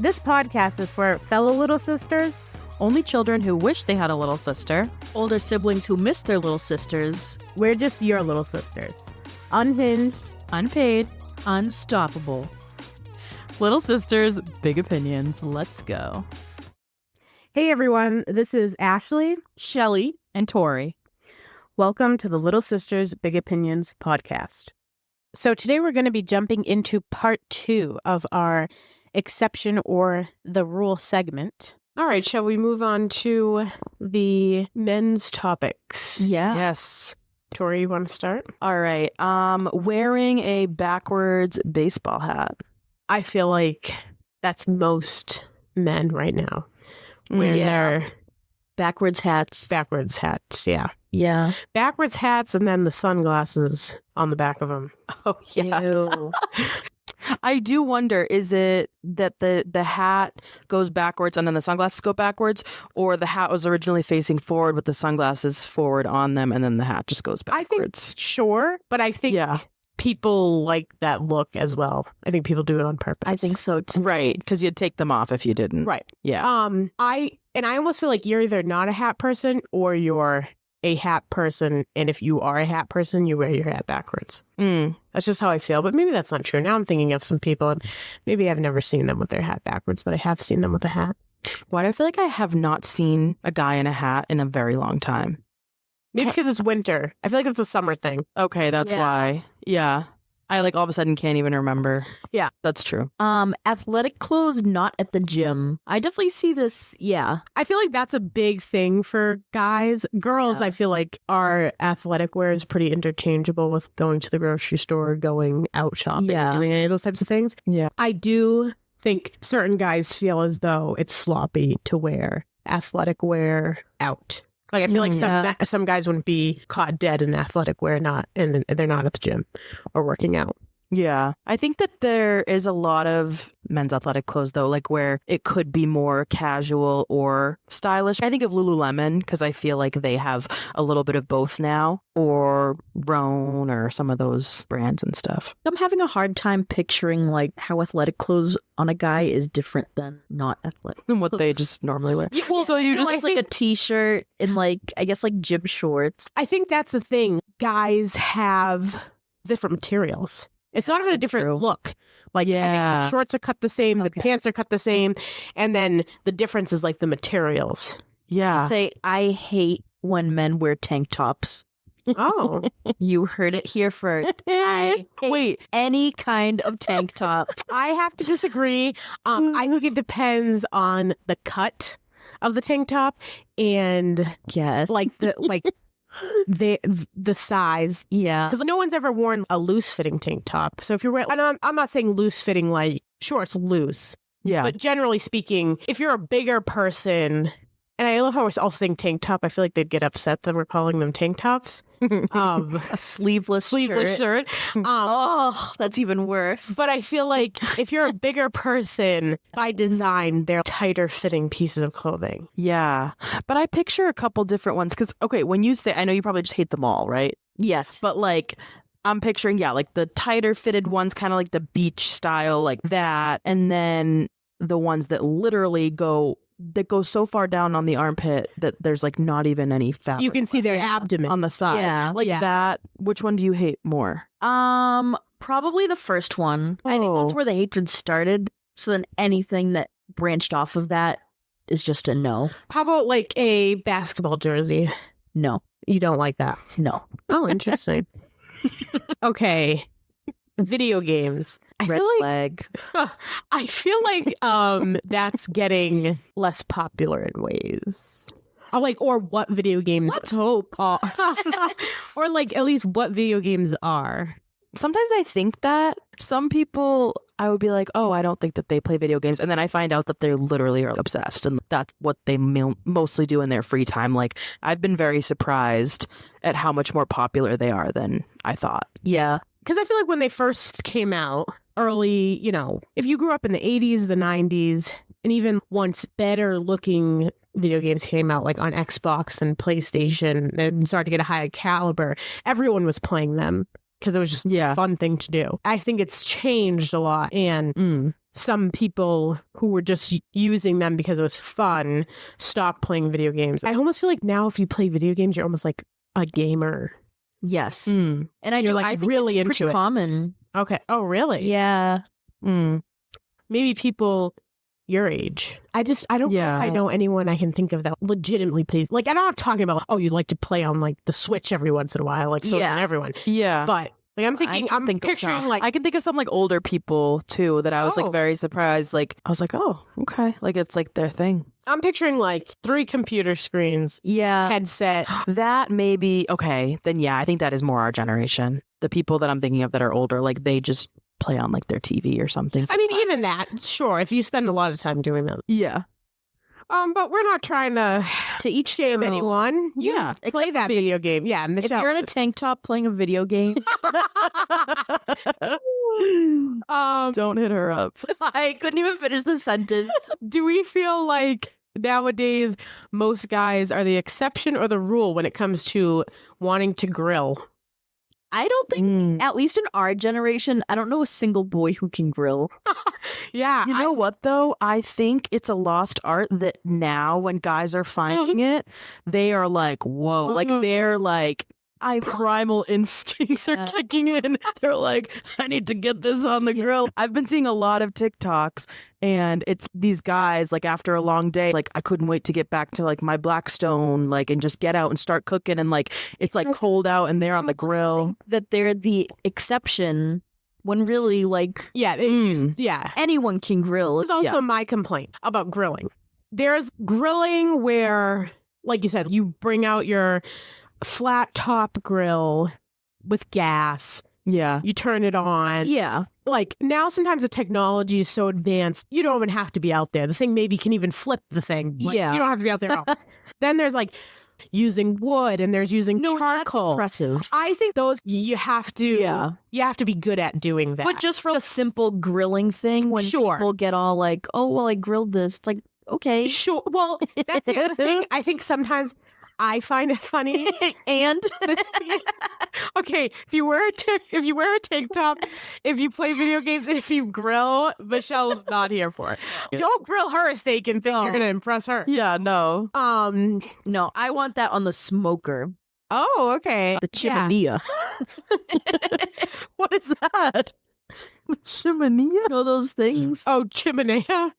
This podcast is for fellow little sisters, only children who wish they had a little sister, older siblings who miss their little sisters. We're just your little sisters. Unhinged, unpaid, unstoppable. Little sisters, big opinions. Let's go. Hey everyone, this is Ashley, Shelly, and Tori. Welcome to the Little Sisters Big Opinions podcast. So today we're going to be jumping into part 2 of our exception or the rule segment. All right, shall we move on to the men's topics? Yeah. Yes. Tori, you want to start? All right. Wearing a backwards baseball hat. I feel like that's most men right now. Wear their backwards hats. Yeah. Yeah. Backwards hats and then the sunglasses on the back of them. Oh, yeah. I do wonder, is it that the hat goes backwards and then the sunglasses go backwards, or the hat was originally facing forward with the sunglasses forward on them and then the hat just goes backwards? I think, sure, but I think people like that look as well. I think people do it on purpose. I think so too. Right, because you'd take them off if you didn't. Right. Yeah. I almost feel like you're either not a hat person or you're a hat person, and if you are a hat person, you wear your hat backwards. That's just how I feel, but maybe that's not true. Now I'm thinking of some people, and maybe I've never seen them with their hat backwards, but I have seen them with a hat. Why do I feel like I have not seen a guy in a hat in a very long time? Maybe because it's winter. I feel like it's a summer thing. Okay, that's why. Yeah. I all of a sudden can't even remember. Yeah. That's true. Athletic clothes, not at the gym. I definitely see this. Yeah. I feel like that's a big thing for guys. Girls, I feel like our athletic wear is pretty interchangeable with going to the grocery store, going out shopping, doing any of those types of things. Yeah. I do think certain guys feel as though it's sloppy to wear athletic wear out. Like, I feel like some guys wouldn't be caught dead in athletic wear, and they're not at the gym or working out. Yeah. I think that there is a lot of men's athletic clothes, though, like where it could be more casual or stylish. I think of Lululemon because I feel like they have a little bit of both now, or Rhone or some of those brands and stuff. I'm having a hard time picturing like how athletic clothes on a guy is different than not athletic. Than what they just normally wear. Yeah, well, so you just like a t-shirt and like, I guess like gym shorts. I think that's the thing. Guys have different materials. It's not even a different look. Like, I think the shorts are cut the same, the pants are cut the same, and then the difference is like the materials. Yeah. I hate when men wear tank tops. Oh. You heard it here first. I hate any kind of tank top. I have to disagree. I think it depends on the cut of the tank top and like the size. Yeah. Because no one's ever worn a loose fitting tank top. So if you're wearing, and I'm not saying loose fitting like shorts loose. Yeah. But generally speaking, if you're a bigger person, and I love how we're all saying tank top, I feel like they'd get upset that we're calling them tank tops. A sleeveless shirt. That's even worse. But I feel like if you're a bigger person, by design, they're tighter fitting pieces of clothing. Yeah. But I picture a couple different ones because, okay, when you say, I know you probably just hate them all, right? Yes. But like, I'm picturing, like the tighter fitted ones, kind of like the beach style, like that. And then the ones that literally go so far down on the armpit that there's like not even any fabric. You can see their abdomen on the side. Yeah. That. Which one do you hate more? Probably the first one. I think that's where the hatred started. So then anything that branched off of that is just a no. How about like a basketball jersey? No. You don't like that? No. Oh, interesting. Okay. Video games. Red flag. I feel like that's getting less popular in ways. Or what video games Let's hope. are. Or like at least what video games are. Sometimes I think that some people, I would be like, oh, I don't think that they play video games. And then I find out that they literally are obsessed. And that's what they mostly do in their free time. Like, I've been very surprised at how much more popular they are than I thought. Yeah. Because I feel like when they first came out, early, if you grew up in the 80s, the 90s, and even once better looking video games came out, like on Xbox and PlayStation, and started to get a higher caliber, everyone was playing them because it was just a fun thing to do. I think it's changed a lot. And some people who were just using them because it was fun stopped playing video games. I almost feel like now if you play video games, you're almost like a gamer. Yes. Mm. And I You're like I think really it's into pretty it. common. Okay. Oh, really? Yeah. Mm. Maybe people your age. I don't know Yeah. if I know anyone I can think of that legitimately plays. Like, I'm not talking about, oh, you like to play on like the Switch every once in a while. Like, so Yeah. doesn't everyone. Yeah. But like, I'm think of picturing some. like, I can think of some like older people too that I was Oh. like very surprised. Like I was like, oh, okay. Like it's like their thing. I'm picturing like 3 computer screens, Yeah. headset. That may be okay. Then yeah, I think that is more our generation. The people that I'm thinking of that are older, like they just play on like their TV or something. I mean, even sometimes. that, sure, if you spend a lot of time doing that. Yeah. But we're not trying to each shame their own. anyone. You Yeah. play Except that me. video game. Yeah, If Michelle. you're in a tank top playing a video game, Don't hit her up. I couldn't even finish the sentence. Do we feel like nowadays most guys are the exception or the rule when it comes to wanting to grill? I don't think, Mm. at least in our generation, I don't know a single boy who can grill. Yeah. You know what though? I think it's a lost art that now when guys are finding it, they are like, whoa, like they're like primal instincts are Yeah. kicking in. They're like, I need to get this on the grill. I've been seeing a lot of TikToks and it's these guys like after a long day, like I couldn't wait to get back to like my Blackstone, like and just get out and start cooking and like it's like cold out and they're on the grill. That they're the exception when really, like, Yeah. Yeah. anyone can grill. It's also my complaint about grilling. There's grilling where, like you said, you bring out your flat top grill with gas. Yeah. You turn it on. Yeah. Like now, sometimes the technology is so advanced, you don't even have to be out there. The thing maybe can even flip the thing. Like, Yeah. You don't have to be out there at all. Then there's like using wood and there's using charcoal. Impressive. I think those you have to you have to be good at doing that. But just for a simple grilling thing, when Sure. people get all like, oh, well, I grilled this. It's like, okay. Sure. Well, that's the other thing. I think sometimes I find it funny. And Okay, if you wear a tank top, if you play video games, if you grill, Michelle's not here for it. Don't grill her a steak and think you're gonna impress her. Yeah, no. no, I want that on the smoker, Oh, okay. the Yeah. chimenea. What is that? Chimenea? You know those things? Oh, chimenea.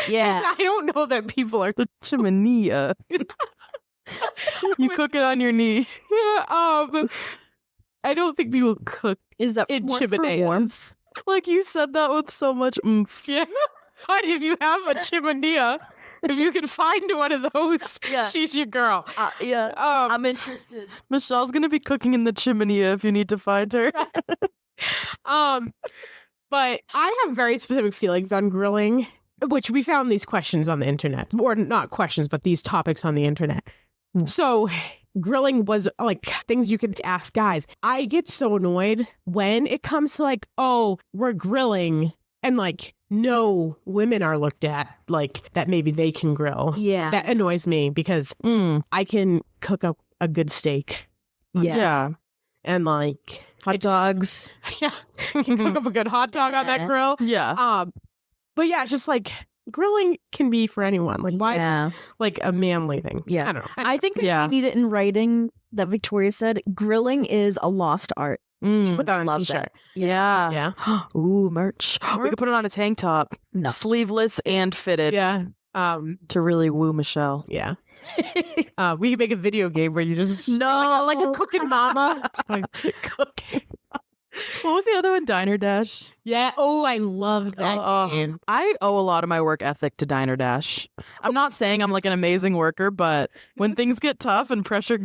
Yeah. I don't know that people are. The chimenea. You cook it on your knee. I don't think people cook Is that in more for chimeneas. warmth? Like you said that with so much oomph. Yeah. But if you have a chimenea, if you can find one of those, Yeah. she's your girl. Yeah. Um, I'm interested. Michelle's gonna be cooking in the chimenea if you need to find her. But I have very specific feelings on grilling, which we found these questions on the internet, or not questions, but these topics on the internet. So grilling was like things you could ask guys. I get so annoyed when it comes to like, oh, we're grilling and like no women are looked at like that maybe they can grill. Yeah. That annoys me because I can cook up a good steak Yeah. and like Hot dogs. yeah, I can cook up a good hot dog on that Yeah. grill. Yeah. But yeah, it's just like grilling can be for anyone. Like why Yeah. it's like a manly thing. Yeah. I don't know. I think Yeah. I need it in writing that Victoria said grilling is a lost art. Put that on a Love t-shirt. that. Yeah. Yeah. Ooh, merch. We could put it on a tank top. No. Sleeveless and fitted Yeah. to really woo Michelle. Yeah. We could make a video game where you just No. like a cooking mama. Like, Cooking. What was the other one? Diner Dash. yeah. Oh, I love that game. I owe a lot of my work ethic to Diner Dash. I'm not saying I'm like an amazing worker, but when things get tough and pressure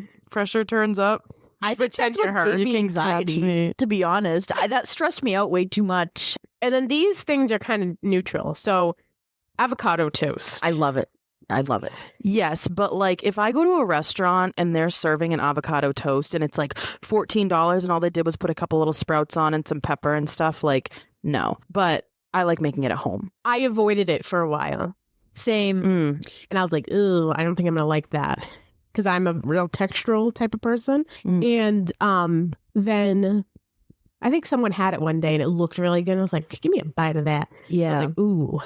turns up, I think pretend that's what you're her. gave You me can catch anxiety. me. To be honest, that stressed me out way too much. And then these things are kind of neutral. So avocado toast. I love it. I love it. yes, but like if I go to a restaurant and they're serving an avocado toast and it's like $14 and all they did was put a couple little sprouts on and some pepper and stuff, like no. But I like making it at home. I avoided it for a while. Same. And I was like, ooh, I don't think I'm going to like that. Because I'm a real textural type of person. Mm. And then I think someone had it one day and it looked really good. I was like, give me a bite of that. I Yeah. was like, ooh,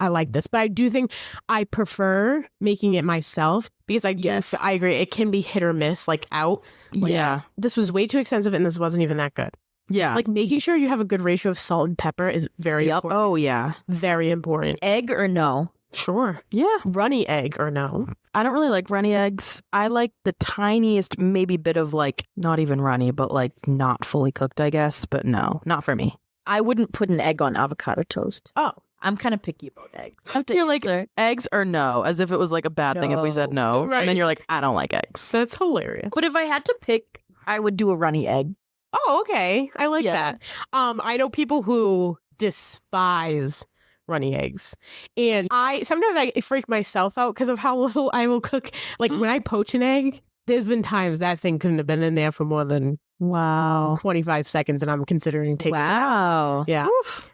I like this. But I do think I prefer making it myself because I agree. It can be hit or miss, like out. Like, Yeah. this was way too expensive and this wasn't even that good. Yeah. Like making sure you have a good ratio of salt and pepper is very important. Oh, yeah. Very important. Egg or no? Sure. Yeah. Runny egg or no? I don't really like runny eggs. I like the tiniest, maybe bit of like, not even runny, but like not fully cooked, I guess. But no, not for me. I wouldn't put an egg on avocado toast. Oh. I'm kind of picky about eggs. You're like, eggs or no, as if it was like a bad thing if we said no. Right. And then you're like, I don't like eggs. That's hilarious. But if I had to pick, I would do a runny egg. Oh, okay. I like Yeah. that. I know people who despise runny eggs. And sometimes I freak myself out because of how little I will cook. Like when I poach an egg, there's been times that thing couldn't have been in there for more than Wow. 25 seconds and I'm considering taking it out. Wow. Yeah.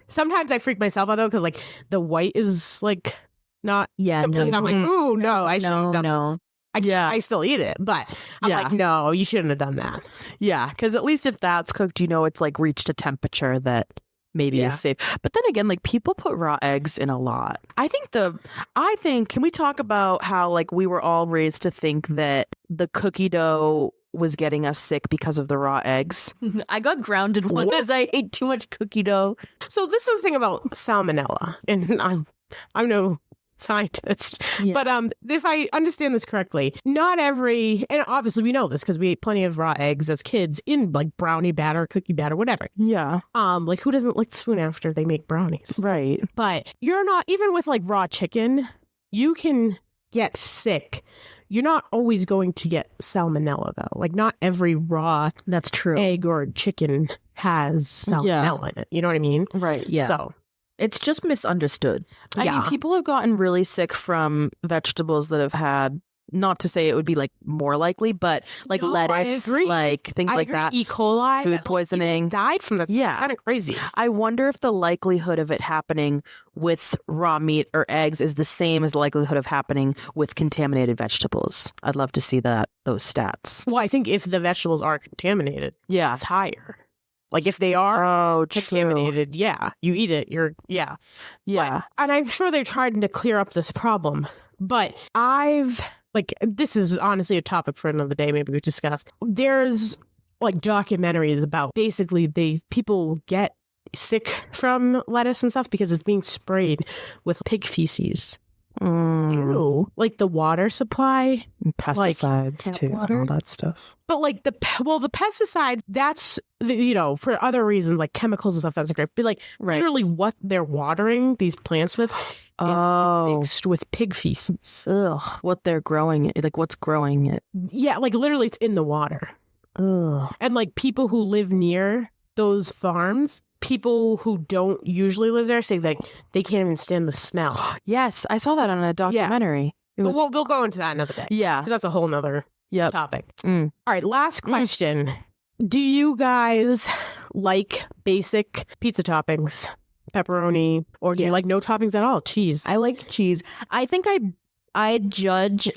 Sometimes I freak myself out though because like the white is like not Yeah. complete. And I'm like, ooh, no, I shouldn't have done this. I still eat it, but I'm like, no, you shouldn't have done that. Yeah, because at least if that's cooked, you know it's like reached a temperature that maybe is safe. But then again, like people put raw eggs in a lot. I think, can we talk about how like we were all raised to think that the cookie dough was getting us sick because of the raw eggs? I got grounded once because I ate too much cookie dough. So this is the thing about salmonella, and I'm no scientist, but if I understand this correctly, not every, and obviously we know this because we ate plenty of raw eggs as kids in like brownie batter, cookie batter, whatever. Yeah. Like who doesn't lick the spoon after they make brownies? Right. But you're not, even with like raw chicken, you can get sick. You're not always going to get salmonella though. Like not every raw That's true. egg or chicken has salmonella in it. You know what I mean? Right. Yeah. So It's just misunderstood. I mean, people have gotten really sick from vegetables that have had, not to say it would be like more likely, but like lettuce, like things like that. E. coli, food poisoning. Died from that. Yeah. Kind of crazy. I wonder if the likelihood of it happening with raw meat or eggs is the same as the likelihood of happening with contaminated vegetables. I'd love to see those stats. Well, I think if the vegetables are contaminated, Yeah. it's higher. Like if they are contaminated, you eat it. Yeah. But, and I'm sure they're trying to clear up this problem. But this is honestly a topic for another day. Maybe we discuss. There's like documentaries about basically people get sick from lettuce and stuff because it's being sprayed with pig feces. Ew. Like the water supply, pesticides too, and all that stuff. But like the pesticides, that's for other reasons like chemicals and stuff. That's great. But like literally, what they're watering these plants with is mixed with pig feces. Ugh, what they're growing, like what's growing it? Yeah, like literally, it's in the water. Ugh. And like people who live near those farms. People who don't usually live there say like they can't even stand the smell. Yes, I saw that on a documentary. Yeah. We'll go into that another day. Yeah. Because that's a whole nother topic. Mm. All right, last question. Do you guys like basic pizza toppings? Pepperoni? Or do you like no toppings at all? Cheese? I like cheese. I think I judge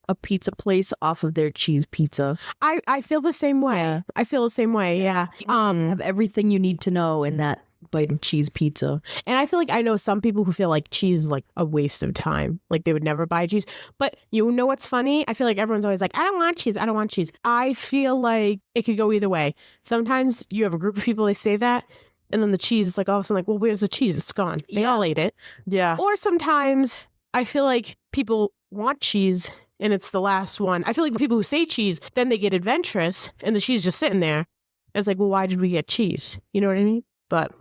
a pizza place off of their cheese pizza. I feel the same way. Yeah. I feel the same way, yeah. Have everything you need to know in that bite of cheese pizza. And I feel like I know some people who feel like cheese is like a waste of time. Like they would never buy cheese. But you know what's funny? I feel like everyone's always like, I don't want cheese. I don't want cheese. I feel like it could go either way. Sometimes you have a group of people, they say that. And then the cheese is like all of a sudden like, well, where's the cheese? It's gone. They all ate it. Yeah. Or sometimes I feel like people want cheese and it's the last one. I feel like the people who say cheese, then they get adventurous and the cheese is just sitting there. It's like, well, why did we get cheese? You know what I mean? But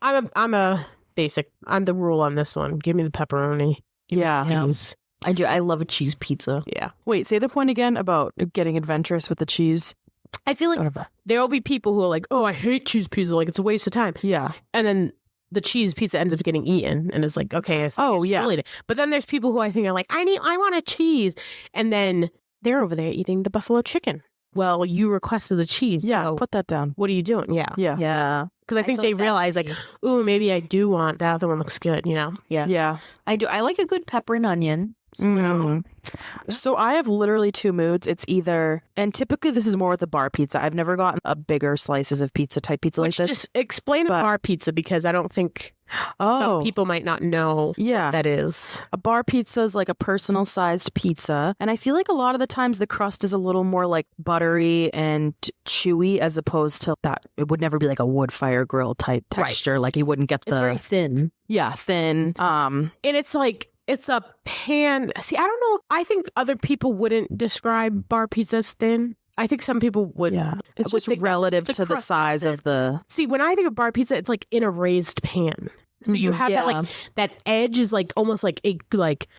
I'm a basic. I'm the rule on this one. Give me the pepperoni. Yeah. I do. I love a cheese pizza. Yeah. Wait, say the point again about getting adventurous with the cheese. I feel like there will be people who are like, oh, I hate cheese pizza. Like, it's a waste of time. Yeah. And then the cheese pizza ends up getting eaten. And it's like, okay. But then there's people who I think are like, I want a cheese. And then they're over there eating the buffalo chicken. Well, you requested the cheese. Yeah. So put that down. What are you doing? Yeah. Yeah. Yeah. Because I think they realize like, ooh, maybe I do want that other one looks good, you know? Yeah. Yeah. I do. I like a good pepper and onion. So I have literally two moods. It's either, and typically this is more with the bar pizza. I've never gotten a bigger slices of pizza type pizza like this. Just explain a bar pizza, because I don't think some people might not know what that is. A bar pizza is like a personal sized pizza. And I feel like a lot of the times the crust is a little more like buttery and chewy, as opposed to that. It would never be like a wood fire grill type texture. Like you wouldn't get It's very thin. Yeah, thin. And it's like, it's a pan. See, I don't know. I think other people wouldn't describe bar pizza as thin. I think some people would. Yeah, it's just relative to the size of the... See, when I think of bar pizza, it's like in a raised pan. So you have that like that edge is like almost like a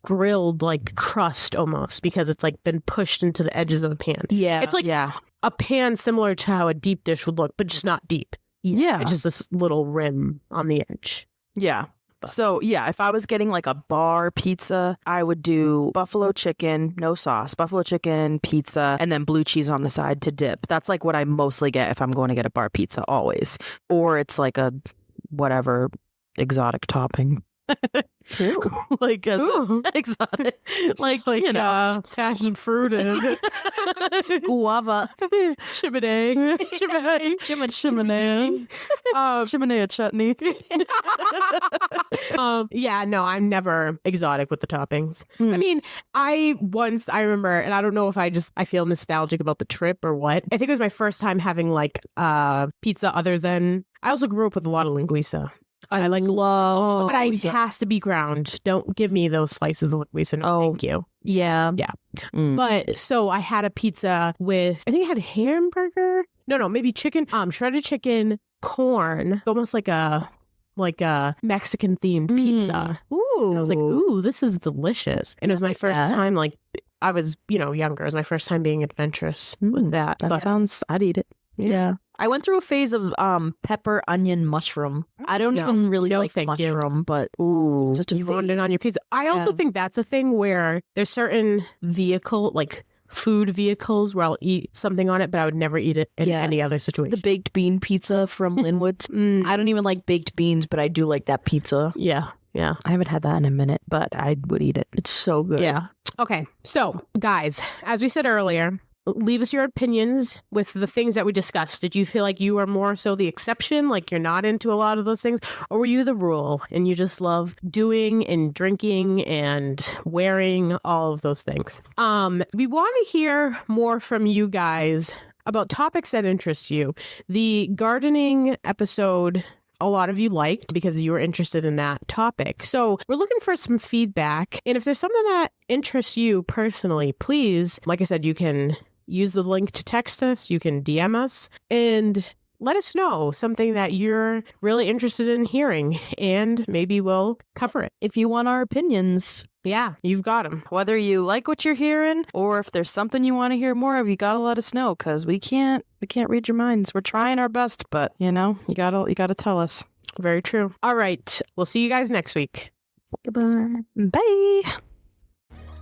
grilled like crust almost, because it's like been pushed into the edges of the pan. Yeah. It's like a pan similar to how a deep dish would look, but just not deep. Yeah. It's just this little rim on the edge. Yeah. So, yeah, if I was getting like a bar pizza, I would do buffalo chicken, no sauce, buffalo chicken, pizza, and then blue cheese on the side to dip. That's like what I mostly get if I'm going to get a bar pizza always. Or it's like a whatever exotic topping. Like exotic, like you know, passion fruit and guava, chimney, chimney chutney. Yeah, no, I'm never exotic with the toppings. I mean, I remember, and I don't know if I feel nostalgic about the trip or what. I think it was my first time having like pizza other than. I also grew up with a lot of linguiça. I like love, but it has to be ground. Don't give me those slices of linguiça. No, thank you. Yeah. But so I had a pizza with, I think it had hamburger. No, maybe chicken. Shredded chicken, corn, almost like a Mexican themed pizza. Ooh. And I was like, ooh, this is delicious. And it was my first time. Like I was, younger. It was my first time being adventurous with that. That sounds. I'd eat it. Yeah. I went through a phase of pepper, onion, mushroom. I don't even really like mushroom, but ooh, just you want it on your pizza. I also think that's a thing where there's certain food vehicles where I'll eat something on it, but I would never eat it in any other situation. The baked bean pizza from Linwood's. I don't even like baked beans, but I do like that pizza. Yeah. I haven't had that in a minute, but I would eat it. It's so good. Yeah. Okay. So, guys, as we said earlier, leave us your opinions with the things that we discussed. Did you feel like you are more so the exception, like you're not into a lot of those things? Or were you the rule and you just love doing and drinking and wearing all of those things? We want to hear more from you guys about topics that interest you. The gardening episode, a lot of you liked because you were interested in that topic. So we're looking for some feedback. And if there's something that interests you personally, please, like I said, you can use the link to text us. You can DM us and let us know something that you're really interested in hearing, and maybe we'll cover it. If you want our opinions, you've got them. Whether you like what you're hearing or if there's something you want to hear more of, you got to let us know, because we can't read your minds. We're trying our best, but you gotta tell us. Very true. All right. We'll see you guys next week. Goodbye. Bye.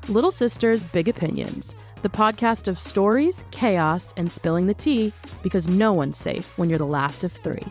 Little Sisters, Big Opinions, the podcast of stories, chaos, and spilling the tea, because no one's safe when you're the last of three.